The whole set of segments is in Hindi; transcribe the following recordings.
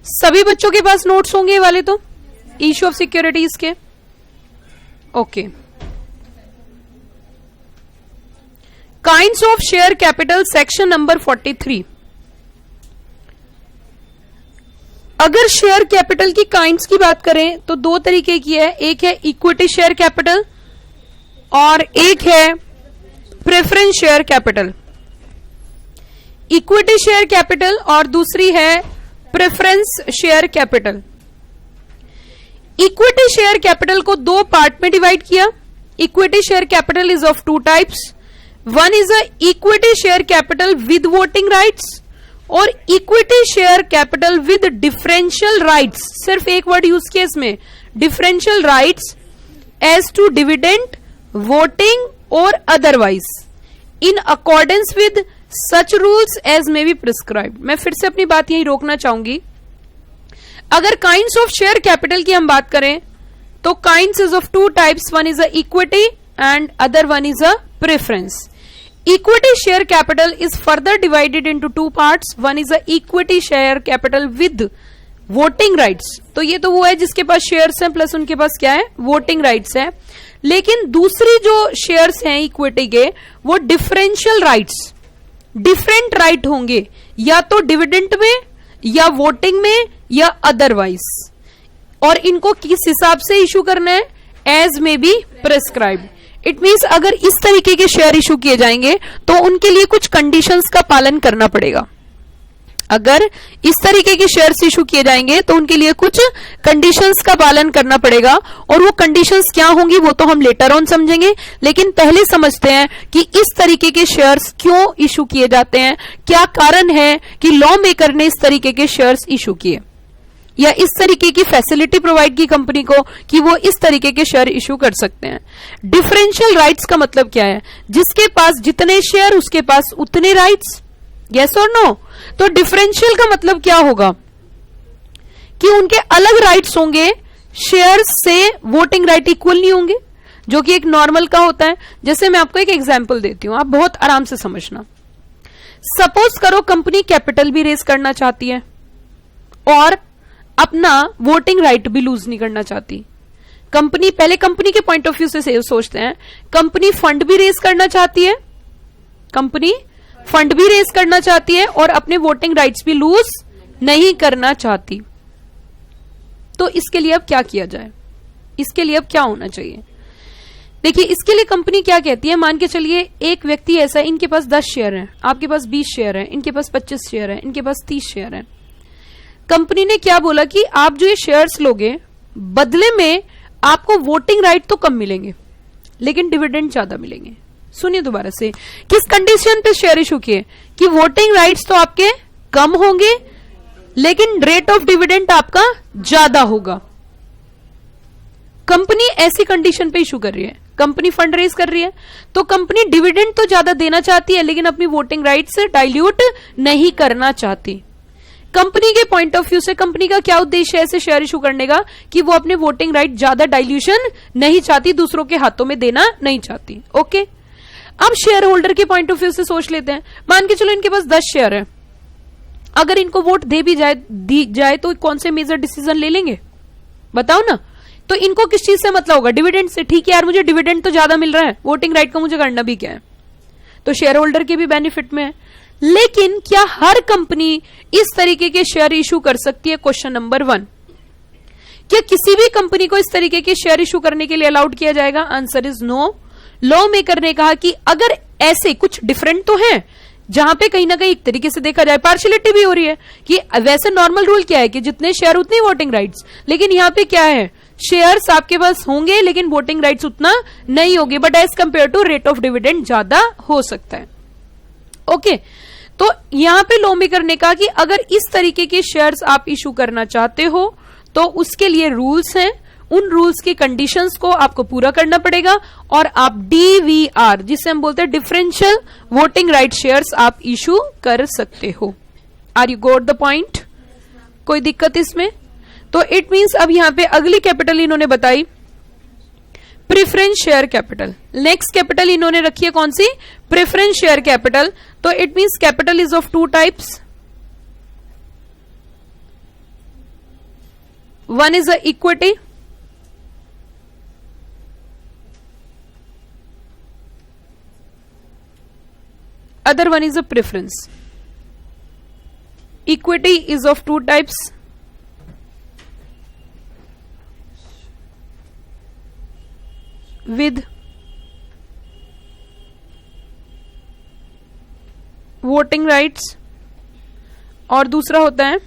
सभी बच्चों के पास नोट्स होंगे ये वाले तो, इश्यू ऑफ सिक्योरिटीज के। Okay, kinds of share capital section number 43। अगर शेयर कैपिटल की काइंड्स की बात करें तो दो तरीके की है, एक है इक्विटी शेयर कैपिटल और एक है preference share capital. Equity share capital और दूसरी है preference share capital. Equity share capital को दो पार्ट में डिवाइड किया। Equity share capital is of two types, one is a equity share capital with voting rights और equity share capital with differential rights. सिर्फ एक वर्ड यूज किया इसमें, differential rights as to dividend, voting और otherwise in accordance with such rules as may be prescribed. मैं फिर से अपनी बात यही रोकना चाहूंगी। अगर काइंड्स ऑफ शेयर कैपिटल की हम बात करें तो kinds is of two types, one is a equity and other one is a preference. Equity share capital is further divided into two parts. One is a equity share capital with voting rights. तो ये तो वो है जिसके पास शेयर्स हैं प्लस उनके पास क्या है, वोटिंग राइट्स है। लेकिन दूसरी जो शेयर्स हैं इक्विटी के, वो डिफरेंशियल राइट्स, डिफरेंट राइट होंगे या तो डिविडेंड में या वोटिंग में या अदरवाइज, और इनको किस हिसाब से इशू करना है, as may be prescribed. It means अगर इस तरीके के शेयर इशू किए जाएंगे तो उनके लिए कुछ कंडीशंस का पालन करना पड़ेगा। अगर इस तरीके के शेयर्स इशू किए जाएंगे तो उनके लिए कुछ कंडीशंस का पालन करना पड़ेगा, और वो कंडीशंस क्या होंगी वो तो हम लेटर ऑन समझेंगे। लेकिन पहले समझते हैं कि इस तरीके के शेयर्स क्यों इशू किए जाते हैं, क्या कारण है कि लॉ मेकर ने इस तरीके के शेयर्स इशू किए या इस तरीके की फैसिलिटी प्रोवाइड की कंपनी को कि वो इस तरीके के शेयर इशू कर सकते हैं। डिफरेंशियल राइट्स का मतलब क्या है, जिसके पास जितने शेयर उसके पास उतने राइट्स, यस और नो। तो डिफरेंशियल का मतलब क्या होगा कि उनके अलग राइट्स होंगे, शेयर से वोटिंग राइट इक्वल नहीं होंगे, जो कि एक नॉर्मल का होता है। जैसे मैं आपको एक एग्जांपल देती हूं, आप बहुत आराम से समझना। सपोज करो कंपनी कैपिटल भी रेज करना चाहती है और अपना वोटिंग राइट भी लूज नहीं करना चाहती। कंपनी, पहले कंपनी के पॉइंट ऑफ व्यू से सोचते हैं, कंपनी फंड भी रेज करना चाहती है, कंपनी फंड भी रेज करना चाहती है और अपने वोटिंग राइट्स भी लूज नहीं करना चाहती। तो इसके लिए अब क्या किया जाए, इसके लिए अब क्या होना चाहिए? देखिए, इसके लिए कंपनी क्या कहती है, मान के चलिए एक व्यक्ति ऐसा है, इनके पास 10 शेयर हैं, आपके पास 20 शेयर हैं, इनके पास 25 शेयर हैं, इनके पास 30 शेयर हैं। कंपनी ने क्या बोला कि आप जो ये शेयर्स लोगे, बदले में आपको वोटिंग राइट तो कम मिलेंगे लेकिन डिविडेंड ज्यादा मिलेंगे। सुनिए दोबारा से, किस कंडीशन पे शेयर इशू किए कि वोटिंग राइट्स तो आपके कम होंगे लेकिन रेट ऑफ डिविडेंड आपका ज्यादा होगा। कंपनी ऐसी कंडीशन पे इशू कर रही है, कंपनी फंड रेज कर रही है, तो कंपनी डिविडेंड तो ज्यादा देना चाहती है लेकिन अपनी वोटिंग राइट्स डाइल्यूट नहीं करना चाहती। कंपनी के पॉइंट ऑफ व्यू से कंपनी का क्या उद्देश्य है ऐसे शेयर इशू करने का कि वो अपने वोटिंग राइट ज्यादा डाइल्यूशन नहीं चाहती, दूसरों के हाथों में देना नहीं चाहती। ओके, अब शेयर होल्डर के पॉइंट ऑफ व्यू से सोच लेते हैं, मान के चलो इनके पास 10 शेयर है, अगर इनको वोट दी जाए तो कौन से मेजर डिसीजन ले लेंगे, बताओ ना। तो इनको किस चीज से मतलब होगा, डिविडेंड से। ठीक है यार, मुझे डिविडेंड तो ज्यादा मिल रहा है, वोटिंग राइट का मुझे करना भी क्या है, तो शेयर होल्डर के भी बेनिफिट में है। लेकिन क्या हर कंपनी इस तरीके के शेयर इशू कर सकती है? क्वेश्चन नंबर 1, क्या किसी भी कंपनी को इस तरीके के शेयर इशू करने के लिए अलाउड किया जाएगा? Answer is no. Law maker ने कहा कि अगर ऐसे कुछ डिफरेंट तो है, जहां पे कहीं ना कहीं एक तरीके से देखा जाए पार्शियलिटी भी हो रही है कि वैसे नॉर्मल रूल क्या है कि जितने शेयर उतनी वोटिंग राइट्स, लेकिन यहां पे क्या है, शेयर्स आपके पास होंगे लेकिन वोटिंग राइट्स उतना नहीं होगी, but as compare to rate of dividend ज्यादा हो सकता है। ओके, तो यहां पे लॉ मेकर ने कहा कि अगर इस तरीके के शेयर्स आप इशू करना चाहते हो तो उसके लिए रूल्स हैं, उन रूल्स की कंडीशंस को आपको पूरा करना पड़ेगा और आप डीवीआर, जिसे हम बोलते हैं डिफरेंशियल वोटिंग राइट शेयर्स, आप इशू कर सकते हो। Are you got the point? कोई दिक्कत इसमें? तो इट मींस अब यहां पे अगली कैपिटल इन्होंने बताई preference share capital. Next capital इन्होंने रखी है कौन सी? Preference share capital. तो it means capital is of two types, one is a equity, other one is a preference. Equity is of two types. With voting rights, और दूसरा होता है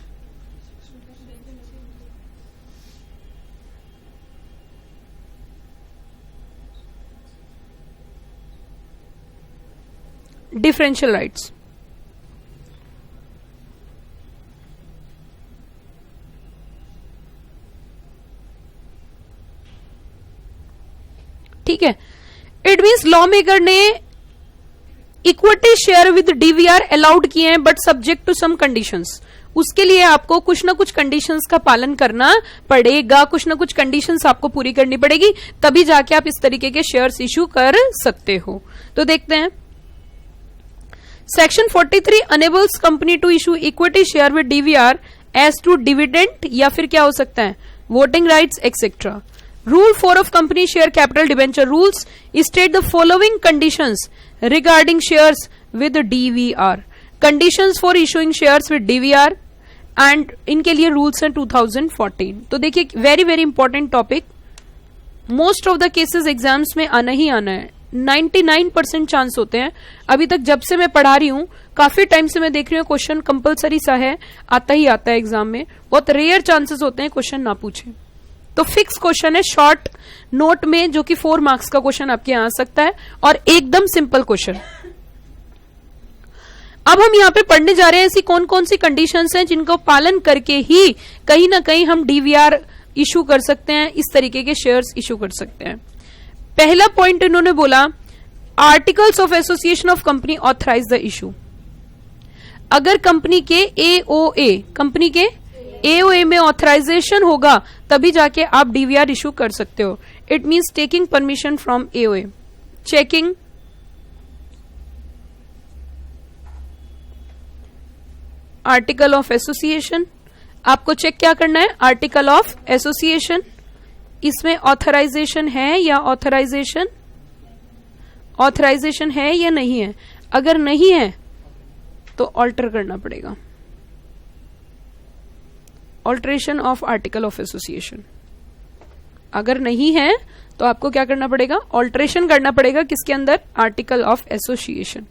डिफरेंशियल राइट्स. ठीक है. इट मीन्स लॉ मेकर ने equity share with DVR allowed किए हैं, but subject to some conditions. उसके लिए आपको कुछ ना कुछ कंडीशंस का पालन करना पड़ेगा, कुछ ना कुछ कंडीशंस आपको पूरी करनी पड़ेगी, तभी जाके आप इस तरीके के शेयर्स इशू कर सकते हो. तो देखते हैं. Section 43 enables company to issue equity share with DVR as to dividend, या फिर क्या हो सकता है, voting rights etcetera. Rule 4 of company share capital debenture rules state the following conditions regarding shares with DVR. Conditions for issuing shares with DVR and इनके लिए rules हैं 2014. तो देखिए, very very important topic. Most of the cases exams में आना ही आना है. 99% चांस होते हैं. अभी तक जब से मैं पढ़ा रही हूँ, काफी टाइम से मैं देख रही हूँ, क्वेश्चन कंपलसरी सा है, आता ही आता है एग्जाम में. बहुत रेयर चांसेस होते हैं क्वेश्चन ना पूछे. तो फिक्स क्वेश्चन है शॉर्ट नोट में, जो कि 4 मार्क्स का क्वेश्चन आपके यहां आ सकता है, और एकदम सिंपल क्वेश्चन. अब हम यहां पे पढ़ने जा रहे हैं ऐसी कौन कौन सी कंडीशंस हैं जिनको पालन करके ही कहीं ना कहीं हम डीवीआर इशू कर सकते हैं, इस तरीके के शेयर्स इशू कर सकते हैं. पहला पॉइंट इन्होंने बोला, articles of association of company authorise the issue. अगर कंपनी के एओए में ऑथराइजेशन होगा, तभी जाके आप डीवीआर इशू कर सकते हो. It means taking permission from AOA. Checking article of association, आपको चेक क्या करना है, आर्टिकल ऑफ एसोसिएशन, इसमें ऑथराइजेशन है या ऑथराइजेशन है या नहीं है. अगर नहीं है तो ऑल्टर करना पड़ेगा. Alteration of article of association. अगर नहीं है तो आपको क्या करना पड़ेगा, ऑल्टरेशन करना पड़ेगा. किसके अंदर, आर्टिकल ऑफ एसोसिएशन.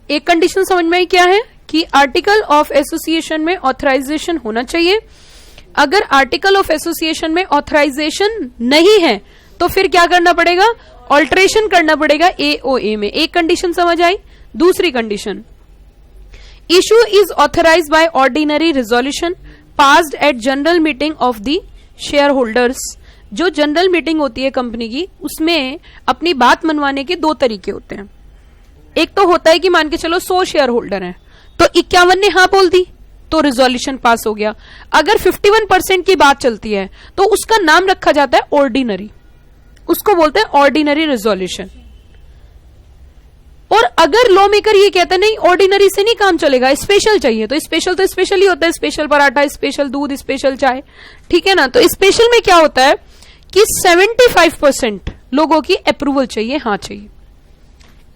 एक कंडीशन समझ में आई क्या है कि आर्टिकल ऑफ एसोसिएशन में ऑथराइजेशन होना चाहिए. अगर आर्टिकल ऑफ एसोसिएशन में ऑथराइजेशन नहीं है तो फिर क्या करना पड़ेगा, ऑल्टरेशन करना पड़ेगा एओए में. एक कंडीशन समझ आई. दूसरी condition, issue is authorised by ordinary resolution passed at general meeting of the shareholders. जो जनरल मीटिंग होती है कंपनी की, उसमें अपनी बात मनवाने के 2 तरीके होते हैं. एक तो होता है कि मान के चलो 100 शेयर होल्डर हैं, तो 51 ने हाँ बोल दी तो रिजोल्यूशन पास हो गया. अगर 51% की बात चलती है तो उसका नाम रखा जाता है ऑर्डिनरी, उसको बोलते हैं ऑर्डिनरी रिजोल्यूशन. और अगर लॉ मेकर ये कहता है नहीं ऑर्डिनरी से नहीं काम चलेगा, स्पेशल चाहिए, तो स्पेशल ही होता है, स्पेशल पराठा, स्पेशल दूध, स्पेशल चाय, ठीक है ना. तो स्पेशल में क्या होता है कि 75% लोगों की अप्रूवल चाहिए, हाँ चाहिए.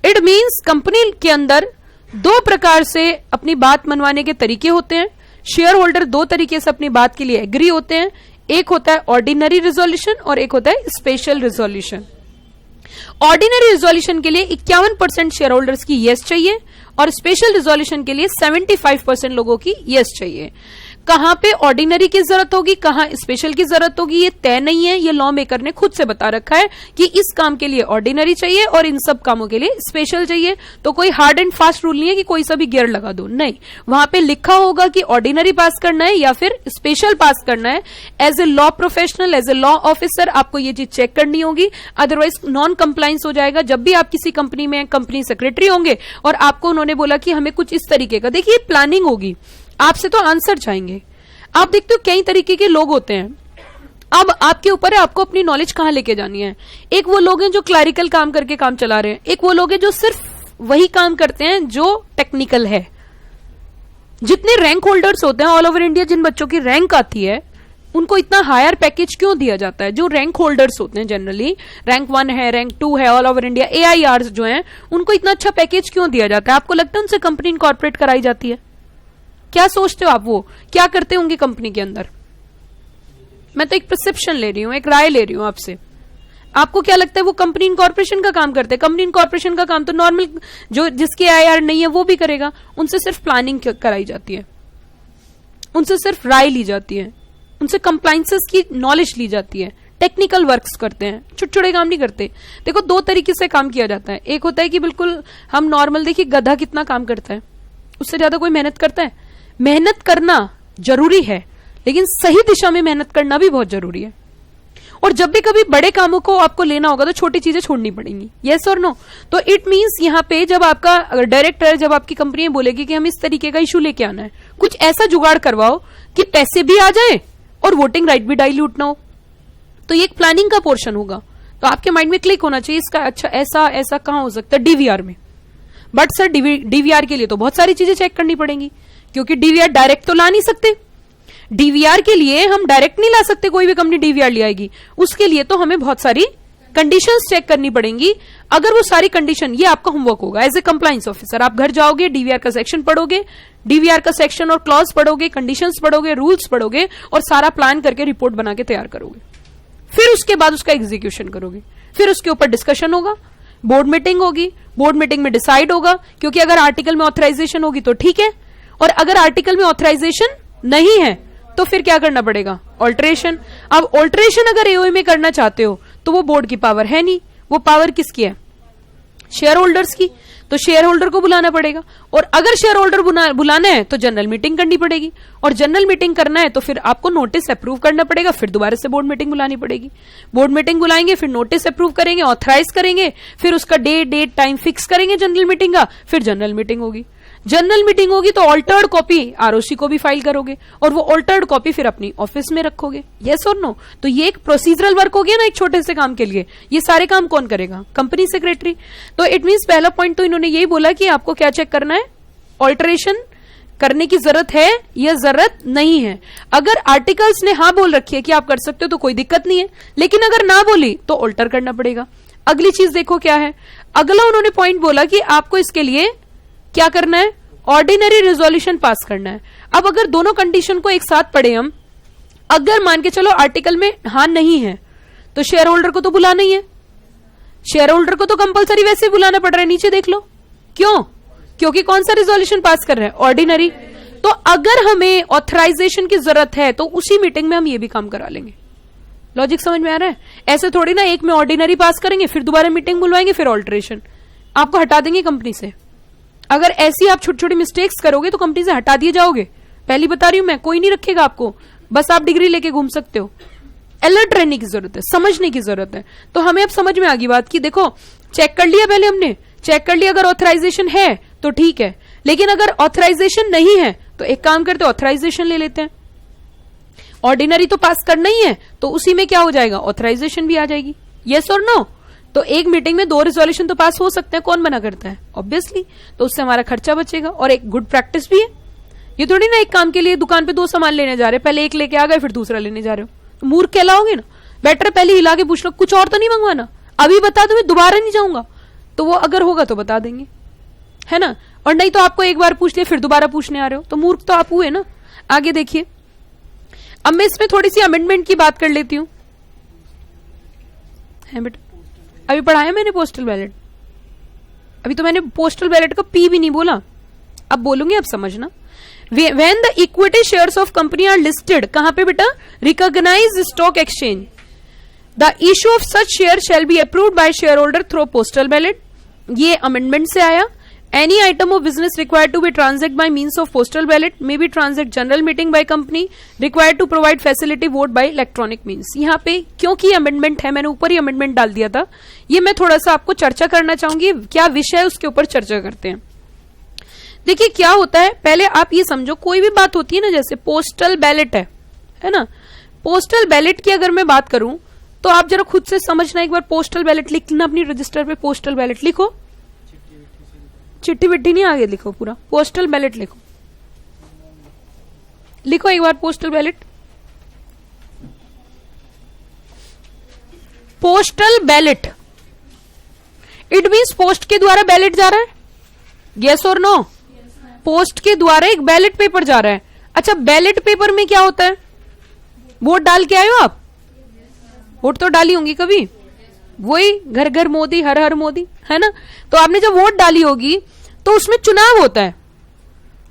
इट मीन्स कंपनी के अंदर 2 प्रकार से अपनी बात मनवाने के तरीके होते हैं. शेयर होल्डर 2 तरीके से अपनी बात के लिए एग्री होते हैं. एक होता है ऑर्डिनरी रिजोल्यूशन और एक होता है स्पेशल रिजोल्यूशन. ऑर्डिनरी रिजोल्यूशन के लिए 51% शेयर होल्डर्स की यस चाहिए और स्पेशल रिजोल्यूशन के लिए 75% लोगों की यस चाहिए. कहां पे ऑर्डिनरी की जरूरत होगी, कहां स्पेशल की जरूरत होगी, ये तय नहीं है. ये लॉ मेकर ने खुद से बता रखा है कि इस काम के लिए ऑर्डिनरी चाहिए और इन सब कामों के लिए स्पेशल चाहिए. तो कोई हार्ड एंड फास्ट रूल नहीं है कि कोई सा भी गियर लगा दो, नहीं. वहां पे लिखा होगा कि ऑर्डिनरी पास करना है या फिर स्पेशल पास करना है. As a law professional, as a law officer आपको ये चीज चेक करनी होगी, अदरवाइज नॉन कंप्लायंस हो जाएगा. जब भी आप किसी कंपनी में कंपनी सेक्रेटरी होंगे और आपको उन्होंने बोला कि हमें कुछ इस तरीके का, देखिए प्लानिंग होगी, आपसे तो आंसर चाहेंगे. आप देखते हो कई तरीके के लोग होते हैं। अब आपके ऊपर है आपको अपनी नॉलेज कहां लेके जानी है। एक वो लोग हैं जो क्लैरिकल काम करके काम चला रहे हैं, एक वो लोग हैं जो सिर्फ वही काम करते हैं जो टेक्निकल है। जितने रैंक होल्डर्स होते हैं ऑल ओवर इंडिया, जिन बच्चों की रैंक आती है उनको इतना हायर पैकेज क्यों दिया जाता है? जो रैंक होल्डर्स होते हैं जनरली, रैंक 1 है, रैंक 2 है, ऑल ओवर इंडिया AIRs जो हैं, उनको इतना अच्छा पैकेज क्यों दिया जाता है? आपको लगता है उनसे कंपनी इनकॉर्पोरेट कराई जाती है? क्या सोचते हो आप, वो क्या करते होंगे कंपनी के अंदर? मैं तो एक परसेप्शन ले रही हूं, एक राय ले रही हूं आपसे। आपको क्या लगता है वो कंपनी इनकॉर्पोरेशन का काम करते हैं? कंपनी इनकॉर्पोरेशन का काम तो नॉर्मल जो जिसके AIR नहीं है वो भी करेगा। उनसे सिर्फ प्लानिंग कराई जाती है, उनसे सिर्फ राय ली जाती है, उनसे कंप्लायंसेस की नॉलेज ली जाती है, टेक्निकल वर्क्स करते हैं, छोटे छोटे काम नहीं करते। देखो दो तरीके से काम किया जाता है। एक होता है कि बिल्कुल हम नॉर्मल, देखिए गधा कितना काम करता है, उससे ज्यादा कोई मेहनत करता है? मेहनत करना जरूरी है, लेकिन सही दिशा में मेहनत करना भी बहुत जरूरी है। और जब भी कभी बड़े कामों को आपको लेना होगा तो छोटी चीजें छोड़नी पड़ेंगी, यस और नो? तो इट मींस यहाँ पे जब आपका डायरेक्टर, जब आपकी कंपनी बोलेगी कि हम इस तरीके का इशू लेके आना है, कुछ ऐसा जुगाड़ करवाओ कि पैसे भी आ जाए और वोटिंग राइट भी डाइल्यूट ना हो, तो ये एक प्लानिंग का पोर्शन होगा। तो आपके माइंड में क्लिक होना चाहिए इसका, अच्छा ऐसा ऐसा कहां हो सकता है? DVR में। बट सर DVR के लिए तो बहुत सारी चीजें चेक करनी पड़ेंगी, क्योंकि DVR डायरेक्ट तो ला नहीं सकते। DVR के लिए हम डायरेक्ट नहीं ला सकते, कोई भी कंपनी DVR ले आएगी, उसके लिए तो हमें बहुत सारी कंडीशंस चेक करनी पड़ेंगी। अगर वो सारी कंडीशन, ये आपका होमवर्क होगा एज ए कंप्लायंस ऑफिसर। आप घर जाओगे, DVR का सेक्शन पढ़ोगे, DVR का सेक्शन और क्लॉज पढ़ोगे, कंडीशंस पढ़ोगे, रूल्स पढ़ोगे और सारा प्लान करके रिपोर्ट बना के तैयार करोगे। फिर उसके बाद उसका एग्जीक्यूशन करोगे, फिर उसके ऊपर डिस्कशन होगा, बोर्ड मीटिंग होगी, बोर्ड मीटिंग में डिसाइड होगा, क्योंकि अगर आर्टिकल में ऑथराइजेशन होगी तो ठीक है, और अगर आर्टिकल में ऑथराइजेशन नहीं है तो फिर क्या करना पड़ेगा? ऑल्टरेशन। अब ऑल्टरेशन अगर AOA में करना चाहते हो तो वो बोर्ड की पावर है नहीं, वो पावर किसकी है? शेयर होल्डर्स की। तो शेयर होल्डर को बुलाना पड़ेगा, और अगर शेयर होल्डर बुलाना है तो जनरल मीटिंग करनी पड़ेगी, और जनरल मीटिंग करना है तो फिर आपको नोटिस अप्रूव करना पड़ेगा, फिर दोबारा से बोर्ड मीटिंग बुलानी पड़ेगी। बोर्ड मीटिंग बुलाएंगे, फिर नोटिस अप्रूव करेंगे, ऑथराइज करेंगे, फिर उसका डेट टाइम फिक्स करेंगे जनरल मीटिंग का, फिर जनरल मीटिंग होगी। जनरल मीटिंग होगी तो ऑल्टर्ड कॉपी ROC को भी फाइल करोगे, और वो ऑल्टर्ड कॉपी फिर अपनी ऑफिस में रखोगे, यस और नो? तो ये एक प्रोसीजरल वर्क हो गया ना एक छोटे से काम के लिए। ये सारे काम कौन करेगा? Company secretary. तो इट मींस पहला पॉइंट तो इन्होंने यही बोला कि आपको क्या चेक करना है? ऑल्टरेशन करने की जरूरत है या जरूरत नहीं है। अगर आर्टिकल्स ने हाँ बोल रखी है कि आप कर सकते हो तो कोई दिक्कत नहीं है, लेकिन अगर ना बोली तो ऑल्टर करना पड़ेगा। अगली चीज देखो क्या है, अगला उन्होंने पॉइंट बोला कि आपको इसके लिए क्या करना है? ऑर्डिनरी रेजोल्यूशन पास करना है। अब अगर दोनों कंडीशन को एक साथ पढ़े हम, अगर मान के चलो आर्टिकल में हाँ नहीं है तो शेयर होल्डर को तो बुलाना ही है, शेयर होल्डर को तो कंपलसरी वैसे ही बुलाना पड़ रहा है, नीचे देख लो। क्यों? क्योंकि कौन सा रेजोल्यूशन पास कर रहे हैं? ऑर्डिनरी। तो अगर हमें ऑथराइजेशन की जरूरत है तो उसी मीटिंग में हम ये भी काम करा लेंगे। लॉजिक समझ में आ रहा है? ऐसे थोड़ी ना एक में ऑर्डिनरी पास करेंगे, फिर दोबारा मीटिंग बुलवाएंगे, फिर ऑल्टरेशन, आपको हटा देंगे कंपनी से। अगर ऐसी आप छोटी छोटी मिस्टेक्स करोगे तो कंपनी से हटा दिए जाओगे। पहली बता रही हूं मैं, कोई नहीं रखेगा आपको, बस आप डिग्री लेके घूम सकते हो। अलर्ट रहने की जरूरत है, समझने की जरूरत है। तो हमें अब समझ में आ गई बात कि देखो चेक कर लिया, पहले हमने चेक कर लिया, अगर ऑथराइजेशन है तो ठीक है, लेकिन अगर ऑथराइजेशन नहीं है तो एक काम करते, ऑथराइजेशन ले लेते हैं। ऑर्डिनरी तो पास करना ही है तो उसी में क्या हो जाएगा? ऑथराइजेशन भी आ जाएगी, यस और नो? तो एक मीटिंग में 2 रिजोल्यूशन तो पास हो सकते हैं, कौन मना करता है? ऑब्वियसली। तो उससे हमारा खर्चा बचेगा और एक गुड प्रैक्टिस भी है। ये थोड़ी ना एक काम के लिए दुकान पे 2 सामान लेने जा रहे, पहले एक लेके आ गए फिर दूसरा लेने जा रहे हो, तो मूर्ख कहलाओगे ना। बेटर पहले हिला के पूछ लो, कुछ और तो नहीं मंगवाना, अभी बता दो, मैं दोबारा नहीं जाऊंगा। तो वो अगर होगा तो बता देंगे, है ना? और नहीं तो आपको एक बार पूछ लिया फिर दोबारा पूछने आ रहे हो, तो मूर्ख तो आप हुए ना। आगे देखिए, अब मैं इसमें थोड़ी सी अमेंडमेंट की बात कर लेती हूँ, है बेटा? अभी पढ़ाया मैंने पोस्टल बैलेट, अभी तो मैंने पोस्टल बैलेट का P भी नहीं बोला, अब बोलूंगी, अब समझना। When the equity shares of company are listed, कहां पे बेटा? Recognized stock exchange. The issue of such shares shall be approved by shareholder through postal ballot. ये अमेंडमेंट से आया। Any item of business required to be transacted by means of postal ballot may be transacted general meeting by company required to provide facility vote by electronic means. यहाँ पे क्योंकि अमेंडमेंट है, मैंने ऊपर ही अमेंडमेंट डाल दिया था, ये मैं थोड़ा सा आपको चर्चा करना चाहूंगी, क्या विषय है उसके ऊपर चर्चा करते हैं। देखिए क्या होता है, पहले आप ये समझो, कोई भी बात होती है ना, जैसे पोस्टल बैलेट है ना, पोस्टल बैलेट की अगर मैं बात करूं तो आप जरा खुद से समझना, एक बार पोस्टल बैलेट लिखना अपनी रजिस्टर पे, पोस्टल बैलेट लिखो, चिट्ठी विट्ठी नहीं आगे लिखो, पूरा पोस्टल बैलेट लिखो, लिखो एक बार postal ballot. Postal ballot it means post के द्वारा बैलेट जा रहा है, यस और नो? पोस्ट के द्वारा एक बैलेट पेपर जा रहा है। अच्छा, बैलेट पेपर में क्या होता है? वोट डाल के आए हो आप? वोट तो डाली होंगी कभी, वही घर घर मोदी, हर हर मोदी, है ना? तो आपने जब वोट डाली होगी तो उसमें चुनाव होता है,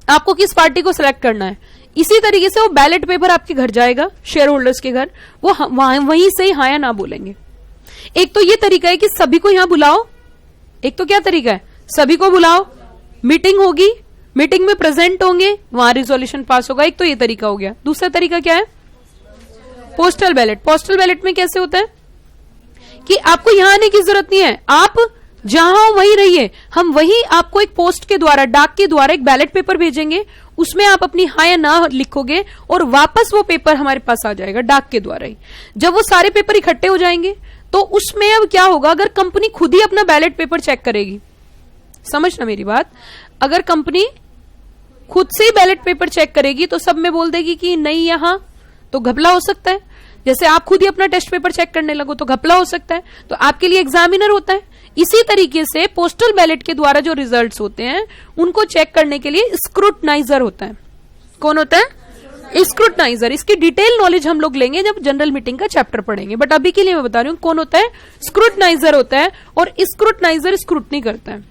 आपको किस पार्टी को सिलेक्ट करना है। इसी तरीके से वो बैलेट पेपर आपके घर जाएगा, शेयर होल्डर्स के घर, वो वहीं से ही हाँ या ना बोलेंगे। एक तो ये तरीका है कि सभी को यहां बुलाओ, एक तो क्या तरीका है, सभी को बुलाओ, मीटिंग होगी, मीटिंग में प्रेजेंट होंगे, वहां रिजोल्यूशन पास होगा, एक तो ये तरीका हो गया। दूसरा तरीका क्या है? Postal ballot. पोस्टल बैलेट में कैसे होता है कि आपको यहां आने की जरूरत नहीं है, आप जहां हो वहीं रहिए, हम वहीं आपको एक पोस्ट के द्वारा, डाक के द्वारा एक बैलेट पेपर भेजेंगे, उसमें आप अपनी हाँ या ना लिखोगे और वापस वो पेपर हमारे पास आ जाएगा डाक के द्वारा ही। जब वो सारे पेपर इकट्ठे हो जाएंगे तो उसमें अब क्या होगा, अगर कंपनी खुद ही अपना बैलेट पेपर चेक करेगी, समझना मेरी बात, अगर कंपनी खुद से ही बैलेट पेपर चेक करेगी तो सब में बोल देगी कि नहीं यहां, तो घपला हो सकता है। जैसे आप खुद ही अपना टेस्ट पेपर चेक करने लगो तो घपला हो सकता है, तो आपके लिए एग्जामिनर होता है। इसी तरीके से पोस्टल बैलेट के द्वारा जो रिजल्ट्स होते हैं उनको चेक करने के लिए स्क्रूटनाइजर होता है। कौन होता है? स्क्रूटनाइजर। इसकी डिटेल नॉलेज हम लोग लेंगे जब जनरल मीटिंग का चैप्टर पढ़ेंगे, बट अभी के लिए मैं बता रही हूं कौन होता है। स्क्रूटनाइजर होता है, और स्क्रूटनाइजर स्क्रूटनी करता है,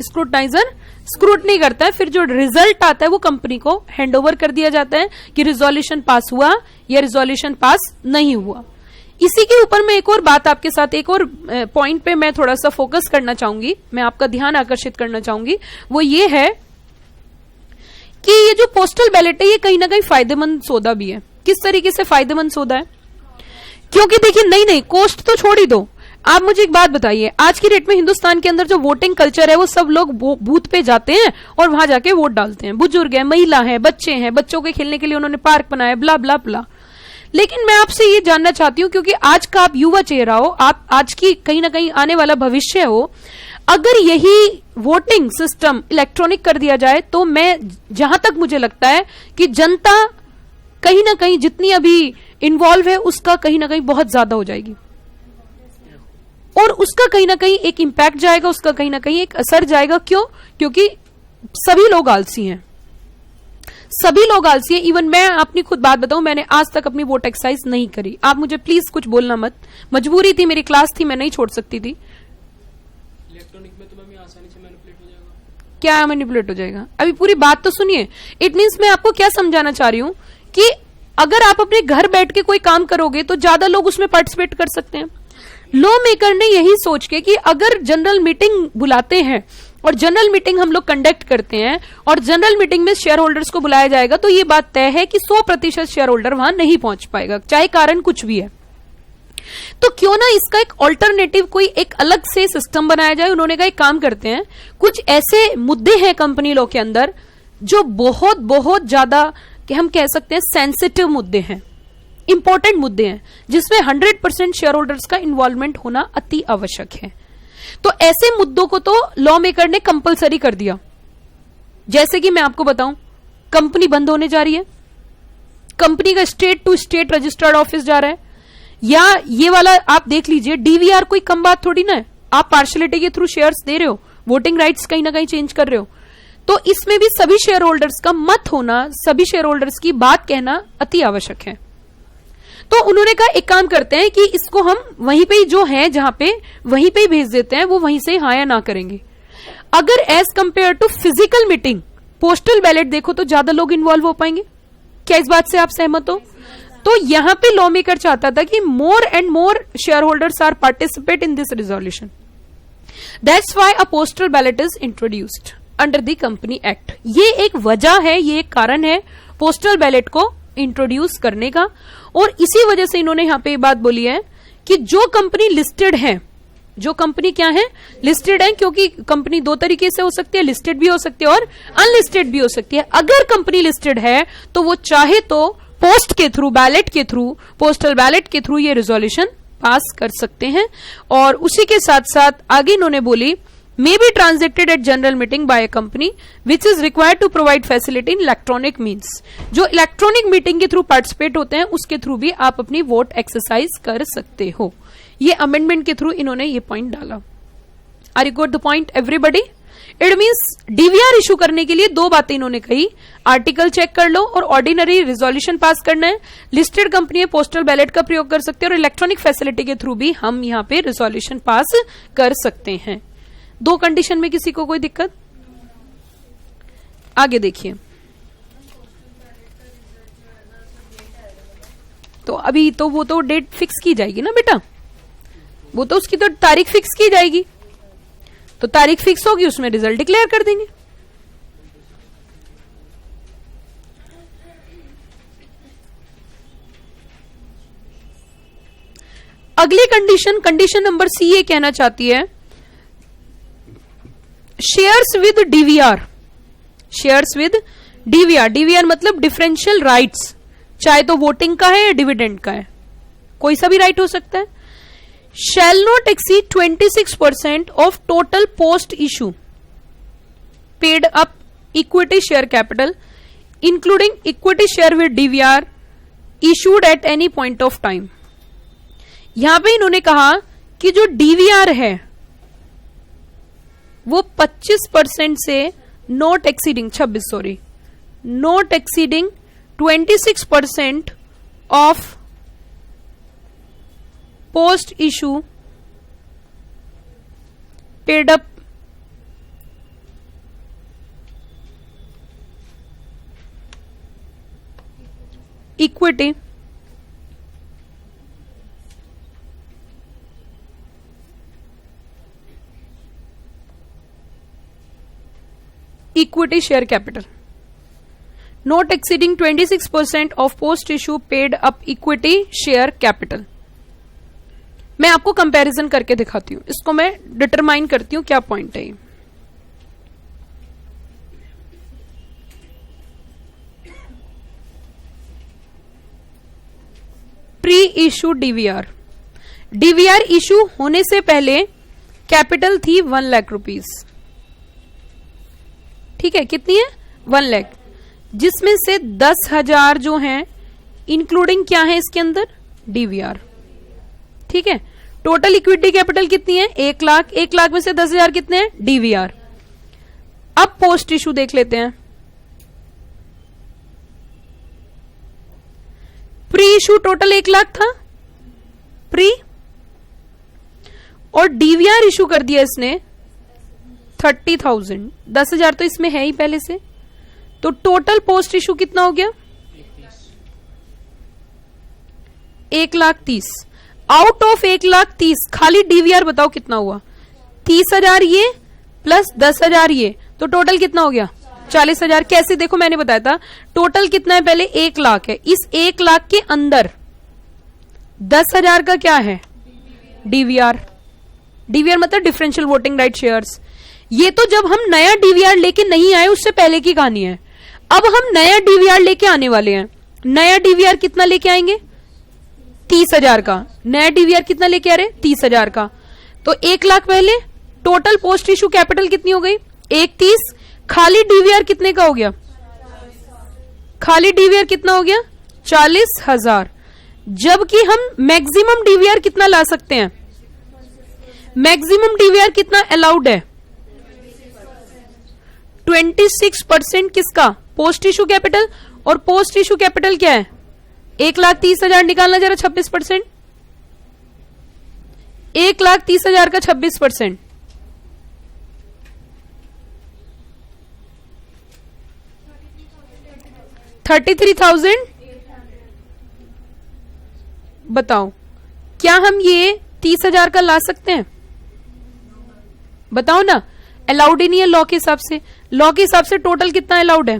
स्क्रूटनाइजर स्क्रूटनी करता है, फिर जो रिजल्ट आता है वो कंपनी को हैंडओवर कर दिया जाता है कि रिजोल्यूशन पास हुआ या रिजोल्यूशन पास नहीं हुआ। इसी के ऊपर मैं एक और बात आपके साथ, एक और पॉइंट पे मैं थोड़ा सा फोकस करना चाहूंगी, मैं आपका ध्यान आकर्षित करना चाहूंगी, वो ये है कि ये जो पोस्टल बैलेट है ये कहीं ना कहीं फायदेमंद सौदा भी है। किस तरीके से फायदेमंद सौदा है? क्योंकि देखिए, नहीं कोस्ट तो छोड़ ही दो, आप मुझे एक बात बताइए, आज की डेट में हिंदुस्तान के अंदर जो वोटिंग कल्चर है वो सब लोग बूथ पे जाते हैं और वहां जाके वोट डालते हैं। बुजुर्ग है, महिला है, बच्चे हैं, बच्चों के खेलने के लिए उन्होंने पार्क बनाया, ब्ला ब्ला ब्ला। लेकिन मैं आपसे ये जानना चाहती हूं, क्योंकि आज का आप युवा चेहरा हो, आप आज की कहीं ना कहीं आने वाला भविष्य हो, अगर यही वोटिंग सिस्टम इलेक्ट्रॉनिक कर दिया जाए तो मैं, जहां तक मुझे लगता है कि जनता कहीं ना कहीं जितनी अभी इन्वॉल्व है उसका कहीं ना कहीं बहुत ज्यादा हो जाएगी, और उसका कहीं ना कहीं एक इम्पैक्ट जाएगा, उसका कहीं ना कहीं एक असर जाएगा। क्यों? क्योंकि सभी लोग आलसी हैं, सभी लोग आलसी हैं। इवन मैं अपनी खुद बात बताऊं, मैंने आज तक अपनी वोट एक्सरसाइज नहीं करी। आप मुझे प्लीज कुछ बोलना मत, मजबूरी थी, मेरी क्लास थी, मैं नहीं छोड़ सकती थी। इलेक्ट्रॉनिक में तो मैं आसानी से मैनिपुलेट हो जाएगा। क्या मैनिपुलेट हो जाएगा? अभी पूरी बात तो सुनिए। इट मीन्स मैं आपको क्या समझाना चाह रही हूं कि अगर आप अपने घर बैठ के कोई काम करोगे तो ज्यादा लोग उसमें पार्टिसिपेट कर सकते हैं। लॉ मेकर ने यही सोच के कि अगर जनरल मीटिंग बुलाते हैं और जनरल मीटिंग हम लोग कंडक्ट करते हैं और जनरल मीटिंग में शेयर होल्डर्स को बुलाया जाएगा, तो ये बात तय है कि 100% शेयर होल्डर वहां नहीं पहुंच पाएगा, चाहे कारण कुछ भी है। तो क्यों ना इसका एक ऑल्टरनेटिव, कोई एक अलग से सिस्टम बनाया जाए। उन्होंने कहा एक काम करते हैं, कुछ ऐसे मुद्दे हैं कंपनी लॉ के अंदर जो बहुत बहुत ज्यादा, कि हम कह सकते हैं सेंसिटिव मुद्दे हैं, इंपॉर्टेंट मुद्दे हैं, जिसमें 100% शेयर होल्डर्स का इन्वॉल्वमेंट होना अति आवश्यक है। तो ऐसे मुद्दों को तो लॉ मेकर ने कंपलसरी कर दिया। जैसे कि मैं आपको बताऊं, कंपनी बंद होने जा रही है, कंपनी का state to state registered office जा रहा है, या ये वाला आप देख लीजिए, डीवीआर कोई कम बात थोड़ी ना है। आप पार्शलिटी के थ्रू शेयर्स दे रहे हो, वोटिंग राइट्स कहीं ना कहीं चेंज कर रहे हो, तो इसमें भी सभी शेयर होल्डर्स का मत होना, सभी शेयर होल्डर्स की बात कहना अति आवश्यक है। तो उन्होंने कहा एक काम करते हैं कि इसको हम वहीं पे जो है, जहां पे वहीं पे ही भेज देते हैं, वो वहीं से हाँ या ना करेंगे। अगर as compare to physical meeting postal ballot देखो तो ज्यादा लोग इन्वॉल्व हो पाएंगे। क्या इस बात से आप सहमत हो? तो यहां पे लॉ मेकर चाहता था कि more and more shareholders are participate in this resolution, that's why a postal ballot is introduced under the company act. ये एक वजह है, ये एक कारण है पोस्टल बैलेट को इंट्रोड्यूस करने का। और इसी वजह से इन्होंने यहां पे ये बात बोली है कि जो कंपनी लिस्टेड है जो कंपनी क्या है, लिस्टेड है, क्योंकि कंपनी दो तरीके से हो सकती है, लिस्टेड भी हो सकती है और अनलिस्टेड भी हो सकती है। अगर कंपनी लिस्टेड है तो वो चाहे तो पोस्ट के थ्रू, बैलेट के थ्रू, पोस्टल बैलेट के थ्रू ये रिजोल्यूशन पास कर सकते हैं। और उसी के साथ साथ आगे इन्होंने बोली may be transacted at general meeting by a company which is required to provide facility in electronic means। जो इलेक्ट्रॉनिक मीटिंग के थ्रू पार्टिसिपेट होते हैं उसके थ्रू भी आप अपनी वोट एक्सरसाइज कर सकते हो। ये अमेंडमेंट के थ्रू इन्होंने ये पॉइंट डाला। Are you got the point everybody? It means DVR issue करने के लिए दो बातें इन्होंने कही, आर्टिकल चेक कर लो और ऑर्डिनरी रिजोल्यूशन पास करना है। लिस्टेड कंपनी है, पोस्टल बैलेट का प्रयोग कर सकते हैं और इलेक्ट्रॉनिक फैसिलिटी के थ्रू भी हम यहाँ पे रिजोल्यूशन पास कर सकते हैं। दो कंडीशन में किसी को कोई दिक्कत? आगे देखिए, तो अभी तो वो तो डेट फिक्स की जाएगी ना बेटा, वो तो उसकी तो तारीख फिक्स की जाएगी, तो तारीख फिक्स होगी उसमें रिजल्ट डिक्लेयर कर देंगे। अगली कंडीशन, कंडीशन नंबर सी, ये कहना चाहती है shares with DVR. Shares with DVR, DVR मतलब डिफरेंशियल राइट्स, चाहे तो वोटिंग का है या डिविडेंड का है, कोई सा भी राइट हो सकता है। Shall not exceed 26% of total post issue paid up equity share capital including equity share with DVR issued at any point of time. यहां पे इन्होंने कहा कि जो डीवीआर है वो 25% से not exceeding 26% of post issue paid up equity equity share capital not exceeding 26% of post issue paid up equity share capital। मैं आपको कंपैरिजन करके दिखाती हूं, इसको मैं डिटरमाइन करती हूं क्या पॉइंट है ये। Pre issue DVR, DVR issue होने से पहले कैपिटल थी 1 लाख रुपीज, ठीक है, कितनी है 1 लाख, जिसमें से 10,000 जो हैं इंक्लूडिंग क्या है इसके अंदर डीवीआर, ठीक है। टोटल इक्विटी कैपिटल कितनी है 1 लाख, 1 लाख में से 10,000 कितने हैं डीवीआर। अब पोस्ट इशू देख लेते हैं। प्री इशू टोटल 1 लाख था प्री, और डीवीआर इशू कर दिया इसने 30,000, 10,000 तो इसमें है ही पहले से, तो टोटल पोस्ट इशू कितना हो गया 1,30,000। आउट ऑफ 1,30,000 खाली डीवीआर बताओ कितना हुआ, 30,000 ये प्लस 10,000 ये, तो टोटल कितना हो गया 40,000। कैसे देखो, मैंने बताया था टोटल कितना है, पहले 1 लाख है, इस 1 लाख के अंदर 10,000 का क्या है डीवीआर। डीवीआर मतलब डिफरेंशियल वोटिंग राइट शेयर्स। ये तो जब हम नया डीवीआर लेके नहीं आए उससे पहले की कहानी है। अब हम नया डीवीआर लेके आने वाले हैं। नया डीवीआर कितना लेके आएंगे 30,000 का। नया डीवीआर कितना लेके आ रहे 30,000 का। तो 1 लाख पहले, टोटल पोस्ट इशू कैपिटल कितनी हो गई 1,30,000। खाली डीवीआर कितने का हो गया, खाली डीवीआर कितना हो गया 40,000। जबकि हम मैक्सिमम डीवीआर कितना ला सकते हैं, मैक्सिमम डीवीआर कितना अलाउड है 26% किसका पोस्ट इशू कैपिटल। और पोस्ट इशू कैपिटल क्या है 1,30,000 निकालना जरा 26%, 1,30,000 का 26% 33,000। बताओ क्या हम ये 30,000 का ला सकते हैं, बताओ ना। अलाउड ही नहीं है लॉ के हिसाब से। लॉ के हिसाब से टोटल कितना अलाउड है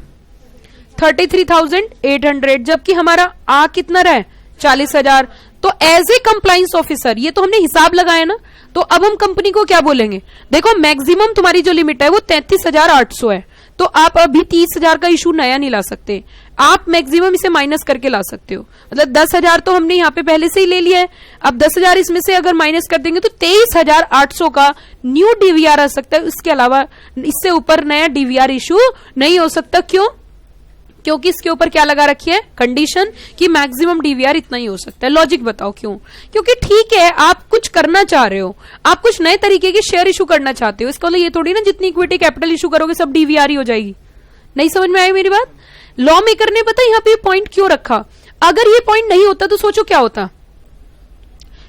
33,800, जबकि हमारा आ कितना रहा है 40,000। तो एज ए कंप्लाइंस ऑफिसर ये तो हमने हिसाब लगाया ना, तो अब हम कंपनी को क्या बोलेंगे, देखो मैक्सिमम तुम्हारी जो लिमिट है वो 33,800 है, तो आप अभी 30,000 का इशू नया नहीं ला सकते, आप मैक्सिमम इसे माइनस करके ला सकते हो। मतलब 10,000 तो हमने यहाँ पे पहले से ही ले लिया है, अब 10,000 इसमें से अगर माइनस कर देंगे तो 23,800 का न्यू डीवीआर आ सकता है। इसके अलावा इससे ऊपर नया डीवीआर इशू नहीं हो सकता। क्यों? क्योंकि इसके ऊपर क्या लगा रखी है, कंडीशन, कि मैक्सिमम डीवीआर इतना ही हो सकता है। लॉजिक बताओ क्यों? क्योंकि ठीक है आप कुछ करना चाह रहे हो, आप कुछ नए तरीके के शेयर इशू करना चाहते हो, इसका मतलब ये थोड़ी ना जितनी इक्विटी कैपिटल इशू करोगे सब डीवीआर ही हो जाएगी। नहीं समझ में आई मेरी बात? लॉ मेकर ने पता यहाँ पे पॉइंट क्यों रखा, अगर ये पॉइंट नहीं होता तो सोचो क्या होता,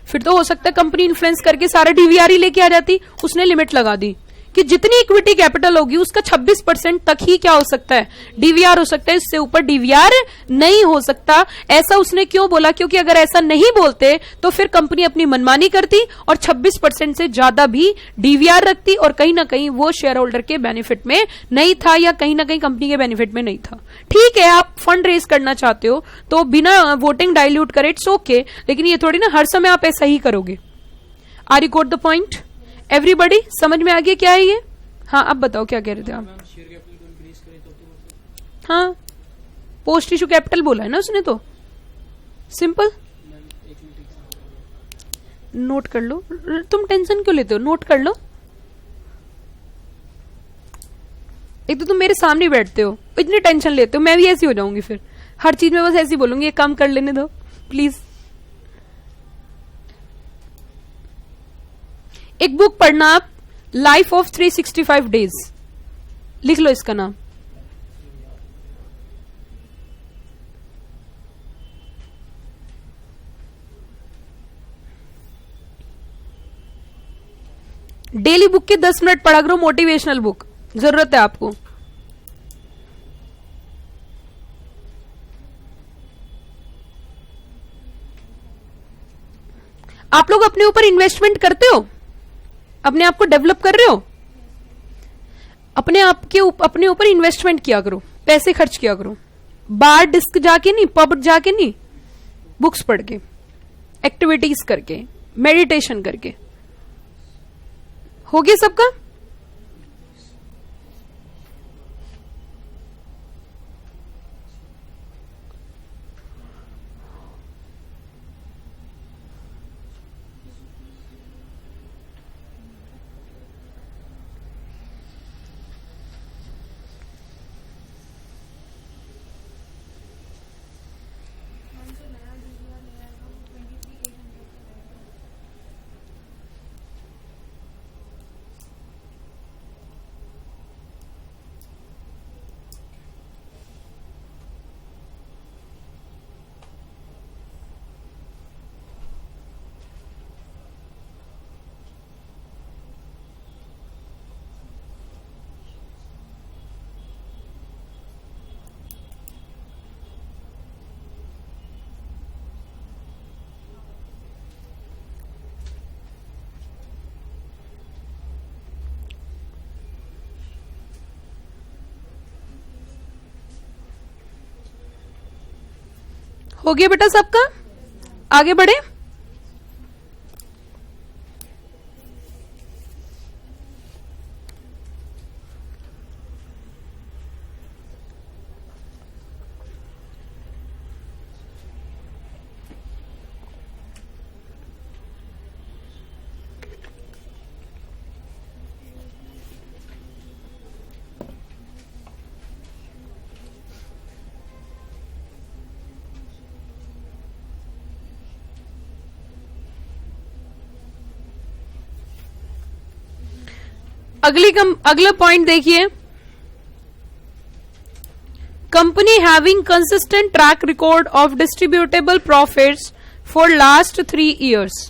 फिर तो हो सकता है कंपनी इन्फ्लुएंस करके सारा डीवीआर ही लेके आ जाती। उसने लिमिट लगा दी कि जितनी इक्विटी कैपिटल होगी उसका 26% तक ही क्या हो सकता है, डीवीआर हो सकता है, इससे ऊपर डीवीआर नहीं हो सकता। ऐसा उसने क्यों बोला? क्योंकि अगर ऐसा नहीं बोलते तो फिर कंपनी अपनी मनमानी करती और 26% से ज्यादा भी डीवीआर रखती, और कहीं ना कहीं वो शेयर होल्डर के बेनिफिट में नहीं था, या कहीं ना कहीं कंपनी के बेनिफिट में नहीं था। ठीक है आप फंड रेज करना चाहते हो तो बिना वोटिंग डाइल्यूट करे इट्स ओके, लेकिन ये थोड़ी ना हर समय आप ऐसा ही करोगे। Are you got the point? Everybody समझ में आ गया क्या है ये? हाँ अब बताओ क्या कह रहे थे आप? शेयर कैपिटल को इंक्रीज करें तो हाँ पोस्ट इशू कैपिटल बोला है ना उसने, तो सिंपल नोट कर लो। तुम टेंशन क्यों लेते हो, नोट कर लो। एक तो तुम मेरे सामने बैठते हो, इतनी टेंशन लेते हो, मैं भी ऐसी हो जाऊंगी फिर, हर चीज में बस ऐसी बोलूंगी, ये काम कर लेने दो प्लीज। एक बुक पढ़ना आप, लाइफ ऑफ 365 डेज, लिख लो इसका नाम। डेली बुक के 10 मिनट पढ़ा करो, मोटिवेशनल बुक जरूरत है आपको। आप लोग अपने ऊपर इन्वेस्टमेंट करते हो, अपने आप को डेवलप कर रहे हो, अपने ऊपर इन्वेस्टमेंट किया करो, पैसे खर्च किया करो, बार डिस्क जाके नहीं, पब जाके नहीं, बुक्स पढ़ के, एक्टिविटीज करके, मेडिटेशन करके। हो गया सबका? हो गया बेटा सबका? आगे बढ़े। अगला पॉइंट देखिए, company having consistent track record of distributable profits for last 3 years।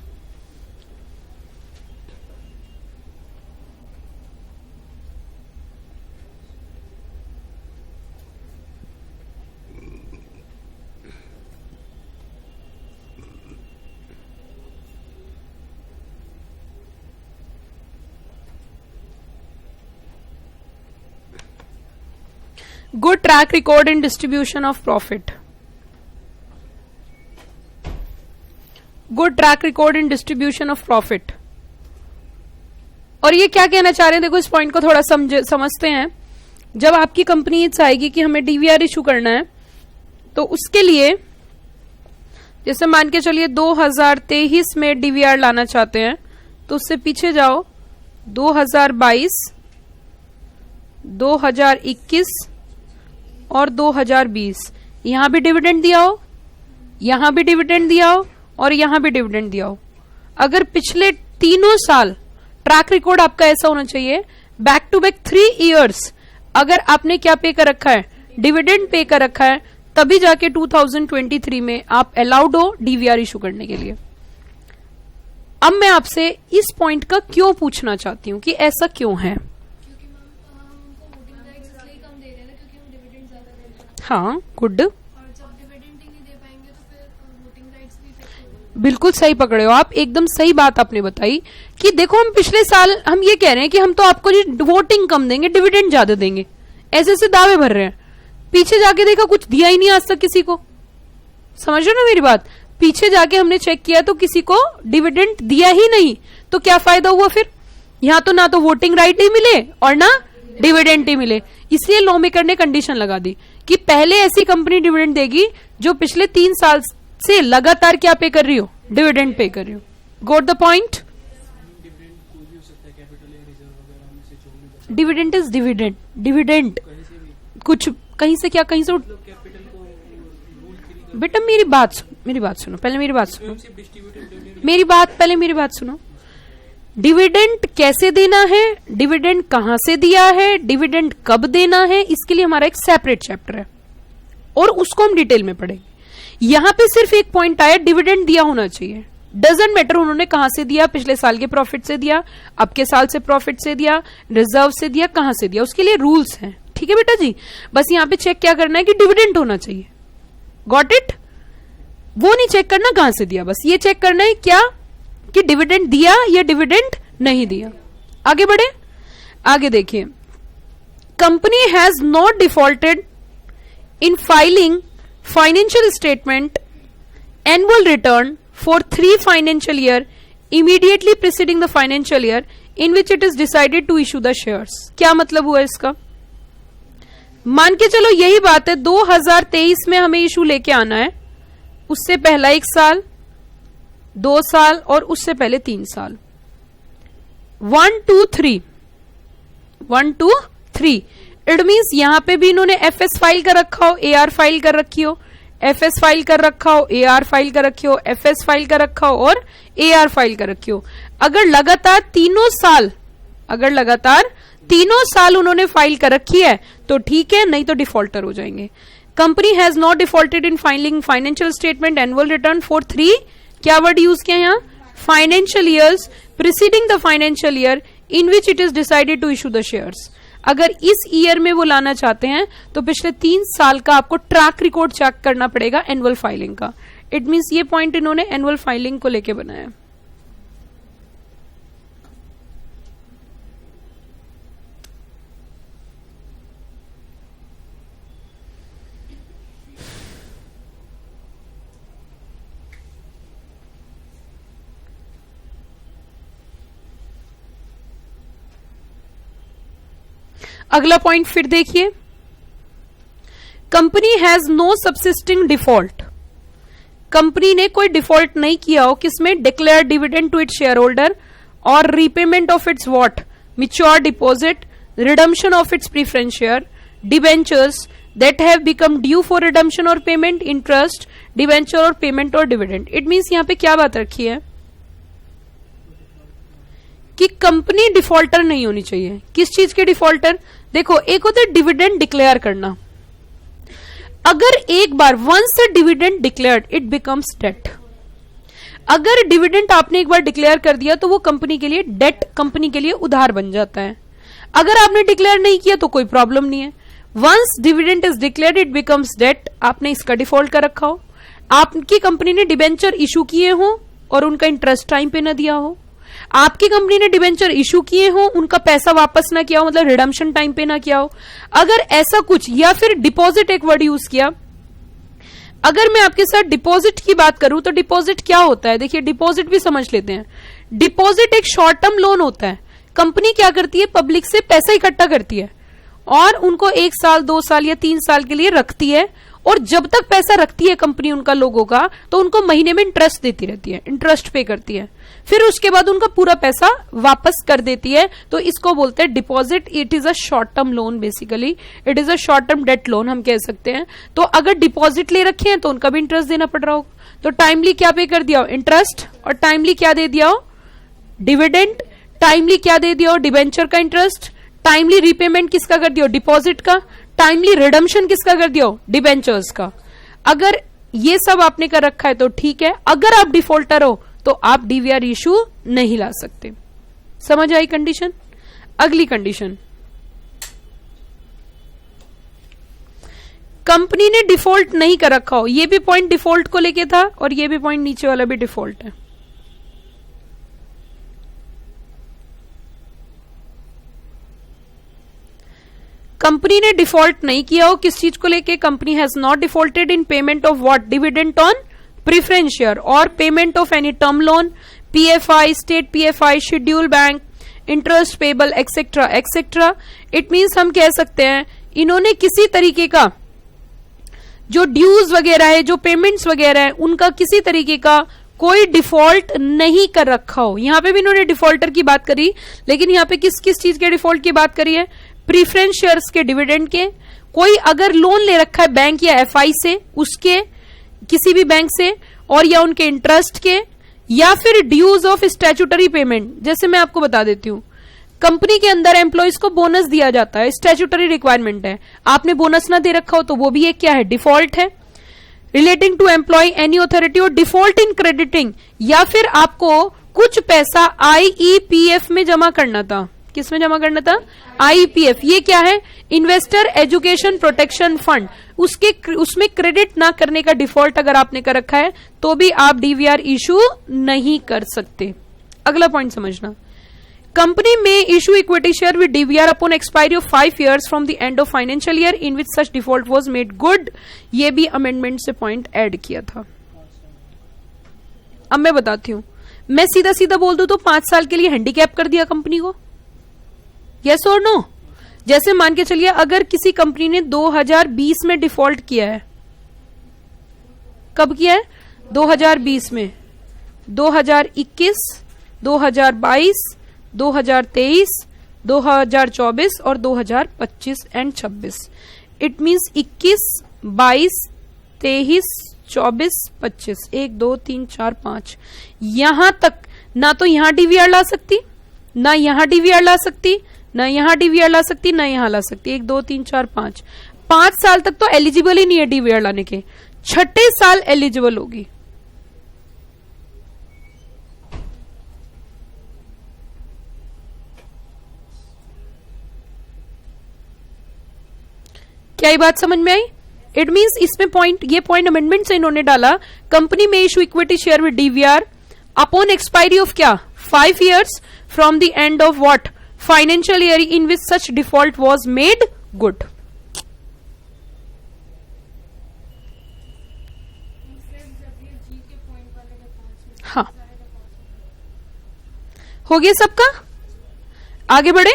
good track record in distribution of profit। Good track record in distribution of profit. और ये क्या कहना चाह रहे हैं, देखो इस पॉइंट को थोड़ा समझते हैं। जब आपकी कंपनी ये चाहेगी कि हमें डीवीआर इशू करना है, तो उसके लिए जैसे मान के चलिए 2023 में डीवीआर लाना चाहते हैं, तो उससे पीछे जाओ 2022, 2021 और 2020। यहां भी डिविडेंड दिया हो, यहां भी डिविडेंड दिया हो और यहां भी डिविडेंड दिया हो। अगर पिछले तीनों साल ट्रैक रिकॉर्ड आपका ऐसा होना चाहिए, बैक टू बैक 3 इयर्स अगर आपने क्या पे कर रखा है, डिविडेंड पे कर रखा है, तभी जाके 2023 में आप अलाउड हो डीवीआर इशू करने के लिए। अब मैं आपसे इस पॉइंट का क्यों पूछना चाहती हूं कि ऐसा क्यों है। क्योंकि मैम हम उनको वोटिंग राइट्स इसलिए कम दे रहे हैं ना, क्योंकि हम डिविडेंड ज्यादा दे रहे हैं। हाँ, गुड। और जब डिविडेंड ही नहीं दे पाएंगे तो फिर वोटिंग राइट्स भी इफेक्ट होगा। बिल्कुल सही पकड़े हो आप, एकदम सही बात आपने बताई कि देखो हम पिछले साल हम ये कह रहे हैं कि हम तो आपको वोटिंग कम देंगे, डिविडेंड ज्यादा देंगे, ऐसे ऐसे दावे भर रहे हैं। पीछे जाके देखा कुछ दिया ही नहीं आज तक किसी को। समझ रहे हो ना मेरी बात? पीछे जाके हमने चेक किया तो किसी को डिविडेंड दिया ही नहीं, तो क्या फायदा हुआ फिर? यहां तो ना तो वोटिंग राइट ही मिले और ना डिविडेंड ही मिले। इसलिए लॉ मेकर ने कंडीशन लगा दी कि पहले ऐसी कंपनी डिविडेंड देगी जो पिछले 3 साल से लगातार क्या पे कर रही हो, डिविडेंड पे कर रही हो। Got the point? डिविडेंड कोई भी हो सकता है, कैपिटल या रिजर्व वगैरह में से जो भी बचा, डिविडेंड इज डिविडेंड, डिविडेंड कहीं से भी कुछ कहीं से क्या कहीं से मतलब कैपिटल को रूल फ्री बेटा मेरी बात सुनो, पहले मेरी बात सुनो, सिर्फ डिस्ट्रीब्यूटेड डिविडेंड पहले मेरी बात सुनो। डिविडेंड कैसे देना है, डिविडेंड कहां से दिया है, डिविडेंड कब देना है, इसके लिए हमारा एक सेपरेट चैप्टर है और उसको हम डिटेल में पढ़ेंगे। यहां पे सिर्फ एक पॉइंट आया, डिविडेंड दिया होना चाहिए। डजंट मैटर उन्होंने कहां से दिया, पिछले साल के प्रॉफिट से दिया, अब के साल से प्रॉफिट से दिया, रिजर्व से दिया, कहां से दिया, उसके लिए रूल्स हैं। ठीक है बेटा जी, बस यहां पे चेक क्या करना है कि डिविडेंड होना चाहिए। Got it? वो नहीं चेक करना कहां से दिया, बस ये चेक करना है क्या कि डिविडेंड दिया या डिविडेंड नहीं दिया। आगे बढ़े, आगे देखिए। Company has not defaulted in filing financial statement annual return for 3 financial year immediately preceding the financial year in which it is decided to issue the shares. क्या मतलब हुआ इसका? मान के चलो यही बात है, 2023 में हमें इशू लेके आना है, उससे पहला 1 साल, 2 साल और उससे पहले 3 साल। 1 2 3 1 2 3 इट मीन्स यहां पे भी इन्होंने एफएस फाइल कर रखा हो, एआर फाइल कर रखी हो, एफएस फाइल कर रखा हो, एआर फाइल कर रखी हो, एफएस फाइल कर रखा हो और एआर फाइल कर रखी हो। अगर लगातार तीनों साल उन्होंने फाइल कर रखी है तो ठीक है, नहीं तो डिफॉल्टर हो जाएंगे। Company has not defaulted in filing financial statement annual return for 3, क्या वर्ड यूज किया यहां, financial years preceding the financial year in which it is decided to issue the shares. अगर इस ईयर में वो लाना चाहते हैं तो पिछले 3 साल का आपको ट्रैक रिकॉर्ड चेक करना पड़ेगा एनुअल फाइलिंग का। इट मीन्स ये पॉइंट इन्होंने एनुअल फाइलिंग को लेके बनाया। अगला पॉइंट फिर देखिए, company has no subsisting default. Company ने कोई डिफॉल्ट नहीं किया हो किसमें, declare dividend to its shareholder और repayment of its what, mature deposit, redemption of its preference share, debentures that have become due for redemption और पेमेंट, इंटरेस्ट, डिबेंचर और पेमेंट और डिविडेंड। इट मीन्स यहां पे क्या बात रखी है कि कंपनी डिफॉल्टर नहीं होनी चाहिए। किस चीज के डिफॉल्टर? देखो, एक होता है डिविडेंड डिक्लेयर करना। अगर एक बार once dividend declared it becomes debt. अगर डिविडेंड आपने एक बार डिक्लेयर कर दिया तो वो कंपनी के लिए डेट, कंपनी के लिए उधार बन जाता है। अगर आपने डिक्लेयर नहीं किया तो कोई प्रॉब्लम नहीं है। Once dividend is declared it becomes debt. आपने इसका डिफॉल्ट कर रखा हो, आपकी कंपनी ने डिबेंचर इशू किए हो और उनका इंटरेस्ट टाइम पे ना दिया हो, आपकी कंपनी ने डिबेंचर इशू किए हो, उनका पैसा वापस ना किया हो, मतलब रिडम्पशन टाइम पे ना किया हो, अगर ऐसा कुछ, या फिर डिपॉजिट एक वर्ड यूज किया, अगर मैं आपके साथ डिपॉजिट की बात करूं तो डिपॉजिट क्या होता है, देखिए डिपॉजिट भी समझ लेते हैं। डिपॉजिट एक शॉर्ट टर्म लोन होता है। कंपनी क्या करती है, पब्लिक से पैसा इकट्ठा करती है और उनको 1 साल 2 साल या 3 साल के लिए रखती है, और जब तक पैसा रखती है कंपनी उनका लोगों का, तो उनको महीने में इंटरेस्ट देती रहती है, इंटरेस्ट पे करती है, फिर उसके बाद उनका पूरा पैसा वापस कर देती है। तो इसको बोलते हैं deposit. It is a short term loan, basically it is a short term debt loan हम कह सकते हैं। तो अगर डिपॉजिट ले रखे हैं तो उनका भी इंटरेस्ट देना पड़ रहा हो, तो टाइमली क्या पे कर दिया हो, इंटरेस्ट, और टाइमली क्या दे दिया हो, डिविडेंड, टाइमली क्या दे दिया हो, डिबेंचर का इंटरेस्ट, टाइमली रीपेमेंट किसका कर दिया, डिपॉजिट का, टाइमली रिडम्पशन किसका कर दिया, डिबेंचर्स का। अगर ये सब आपने कर रखा है तो ठीक है, अगर आप डिफॉल्टर हो तो आप डीवीआर इशू नहीं ला सकते। समझ आई कंडीशन। अगली कंडीशन, कंपनी ने डिफॉल्ट नहीं कर रखा हो, ये भी पॉइंट डिफॉल्ट को लेके था और ये भी पॉइंट नीचे वाला भी डिफॉल्ट है। कंपनी ने डिफॉल्ट नहीं किया हो, किस चीज को लेके, company has not defaulted in payment of what, dividend on preference share और payment of any term loan, PFI, state PFI, schedule bank, interest payable etcetera etcetera. It means हम कह सकते हैं इन्होंने किसी तरीके का जो ड्यूज वगैरह है, जो पेमेंट्स वगैरह है, उनका किसी तरीके का कोई डिफॉल्ट नहीं कर रखा हो। यहां पे भी इन्होंने डिफॉल्टर की बात करी, लेकिन यहां पे किस किस चीज के डिफॉल्ट की बात करी है, प्रीफरेंस शेयर्स के, डिविडेंड के। कोई अगर लोन ले रखा है बैंक या एफआई से, उसके किसी भी बैंक से, और या उनके इंटरेस्ट के, या फिर ड्यूज ऑफ स्टैट्यूटरी पेमेंट। जैसे मैं आपको बता देती हूं, कंपनी के अंदर एम्प्लॉयज को बोनस दिया जाता है, स्टैट्यूटरी रिक्वायरमेंट है, आपने बोनस ना दे रखा हो तो वो भी एक क्या है, डिफॉल्ट है। Relating to employ any authority और डिफॉल्ट इन क्रेडिटिंग, या फिर आपको कुछ पैसा आईईपीएफ में जमा करना था। किस में जमा करना था, आईपीएफ। ये क्या है, इन्वेस्टर एजुकेशन प्रोटेक्शन फंड। उसमें क्रेडिट ना करने का डिफॉल्ट अगर आपने कर रखा है तो भी आप डीवीआर इशू नहीं कर सकते। अगला पॉइंट समझना, कंपनी में issue equity share with DVR upon expiry of 5 years from the end of financial year in which such default was made good. ये भी अमेंडमेंट से पॉइंट ऐड किया था। अब मैं बताती हूं, मैं सीधा सीधा बोल दूं तो 5 साल के लिए हैंडीकैप कर दिया कंपनी को, यस और नो। जैसे मान के चलिए अगर किसी कंपनी ने 2020 में डिफॉल्ट किया है, कब किया है, 2020 में, 2021, 2022, 2023, 2024 और 2025 एंड 26। इट मीन्स 21, 22, 23, 24, 25, 1 2 3 4 5, यहां तक ना तो यहां डीवीआर ला सकती, ना यहां डीवीआर ला सकती, ना यहां डीवीआर ला सकती, ना यहां ला सकती। 1 2 3 4 5, 5 साल तक तो एलिजिबल ही नहीं है डीवीआर लाने के, 6ठे साल एलिजिबल होगी। क्या ये बात समझ में आई? इट मीन्स इसमें पॉइंट, ये पॉइंट अमेंडमेंट से इन्होंने डाला, कंपनी में issue equity share with DVR upon expiry of क्या, 5 years from the end of what, financial year in which such default was made good. हाँ, हो गया सबका, आगे बढ़े।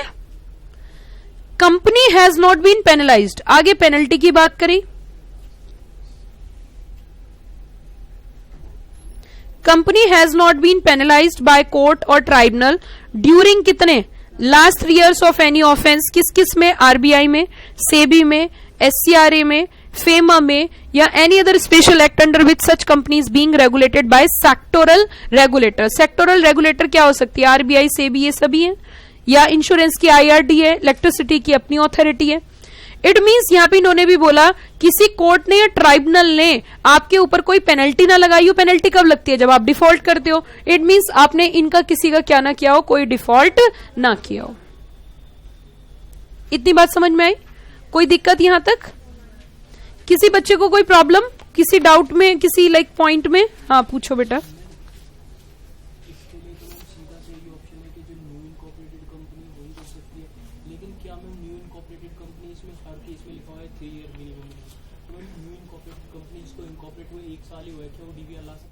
Company has not been penalised, आगे पेनल्टी की बात करी। Company has not been penalised by court और ट्राइब्यूनल ड्यूरिंग कितने, last 3 years of any offence. किस किस में, आरबीआई में, सेबी में, एससीआरए में, फेमा में, या any other special act under which such companies being regulated by sectoral regulator. Sectoral regulator क्या हो सकती है, आरबीआई, सेबी, ये सभी है, या इंश्योरेंस की आईआरडी है, इलेक्ट्रिसिटी की अपनी ऑथोरिटी है। इट मीन्स यहां पे इन्होंने भी बोला किसी कोर्ट ने या ट्राइब्यूनल ने आपके ऊपर कोई पेनल्टी ना लगाई हो। पेनल्टी कब लगती है, जब आप डिफॉल्ट करते हो। इट मीन्स आपने इनका किसी का क्या ना किया हो, कोई डिफॉल्ट ना किया हो। इतनी बात समझ में आई? कोई दिक्कत यहां तक? किसी बच्चे को कोई प्रॉब्लम, किसी डाउट में, किसी पॉइंट में? हाँ पूछो बेटा। इसके लिए तो सीधा से ये ऑप्शन है कि जो न्यू इनकॉर्पोरेटेड कंपनी वही कर सकती है, लेकिन क्या मैं न्यू इनकॉर्पोरेटेड कंपनी, इसमें हर केस में लिखा हुआ है 3 year मिनिमम, तो मैं न्यू इनकॉर्पोरेटेड कंपनीज को इनकॉर्पोरेट हुआ है, क्या वो डीवीआर ला सकते